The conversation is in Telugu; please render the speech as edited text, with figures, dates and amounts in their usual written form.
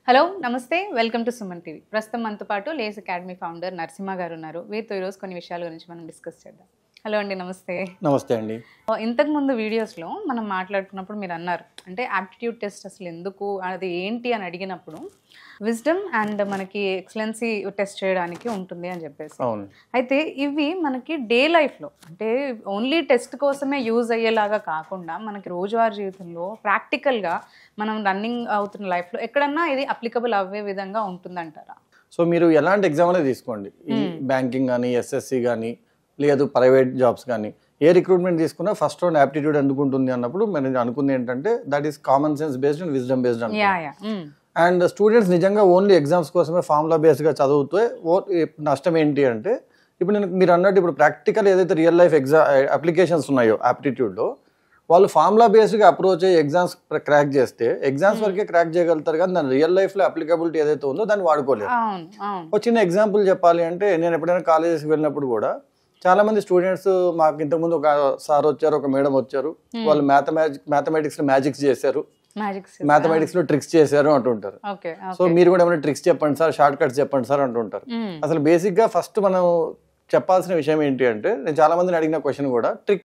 హలో నమస్తే వెల్కమ్ టు సుమన్ టీవీ. ప్రస్తుతం మనతో పాటు లేస్ అకాడమీ ఫౌండర్ నరసింహ గారు ఉన్నారు. వీరితో ఈరోజు కొన్ని విషయాల గురించి మనం డిస్కస్ చేద్దాం. హలో అండి, నమస్తే. నమస్తే అండి. ఇంతకుముందు వీడియోస్లో మనం మాట్లాడుకున్నప్పుడు మీరు అన్నారు, అంటే యాప్టిట్యూడ్ టెస్ట్ అసలు ఎందుకు, అది ఏంటి అని అడిగినప్పుడు విజ్డమ్ అండ్ మనకి ఎక్సలెన్సీ టెస్ట్ చేయడానికి ఉంటుంది అని చెప్పేసి. అవును. అయితే ఇవి మనకి డే లైఫ్లో, అంటే ఓన్లీ టెస్ట్ కోసమే యూజ్ అయ్యేలాగా కాకుండా మనకి రోజువారీ జీవితంలో ప్రాక్టికల్గా మనం రన్నింగ్ అవుతున్న లైఫ్లో ఎక్కడన్నా ఇది అప్లికబుల్ అవ్వే విధంగా ఉంటుందంటారా? సో మీరు ఎలాంటి ఎగ్జామ్లే తీసుకోండి, ఈ బ్యాంకింగ్ కానీ ఎస్ఎస్సి కానీ లేదు ప్రైవేట్ జాబ్స్ కానీ ఏ రిక్రూట్మెంట్ తీసుకున్నా ఫస్ట్ రౌండ్ యాప్టిట్యూడ్ ఎందుకు ఉంటుంది అన్నప్పుడు మనం అనుకుంది ఏంటంటే that is common sense based and wisdom based and students నిజంగా ఓన్లీ ఎగ్జామ్స్ కోసమే ఫార్ములా బేస్డ్గా చదివితే నష్టం ఏంటి అంటే ఇప్పుడు మీరు అన్నట్టు ఇప్పుడు ప్రాక్టికల్ ఏదైతే రియల్ లైఫ్ అప్లికేషన్స్ ఉన్నాయో యాప్టిట్యూడ్లో వాళ్ళు ఫార్ములా బేస్డ్గా అప్రోచ్ అయ్యి ఎగ్జామ్స్ క్రాక్ చేస్తే ఎగ్జామ్స్ వరకే క్రాక్ చేయగలుగుతారు కానీ దాని రియల్ లైఫ్లో అప్లికబిలిటీ ఏదైతే ఉందో దాన్ని వాడుకోలేదు. ఒక చిన్న ఎగ్జాంపుల్ చెప్పాలి అంటే నేను ఎప్పుడైనా కాలేజెస్కి వెళ్ళినప్పుడు కూడా చాలా మంది స్టూడెంట్స్ మాకు ఇంతకుముందు ఒక సార్ వచ్చారు, ఒక మేడం వచ్చారు, వాళ్ళు మ్యాథమెటిక్స్ లో మ్యాజిక్స్ చేశారు, మ్యాథమెటిక్స్ లో ట్రిక్స్ చేశారు అంటుంటారు. సో మీరు కూడా ఏమైనా ట్రిక్స్ చెప్పండి సార్, షార్ట్ కట్స్ చెప్పండి సార్ అంటుంటారు. అసలు బేసిక్ గా ఫస్ట్ మనం చెప్పాల్సిన విషయం ఏంటి అంటే నేను చాలా మందిని అడిగిన క్వశ్చన్ కూడా ట్రిక్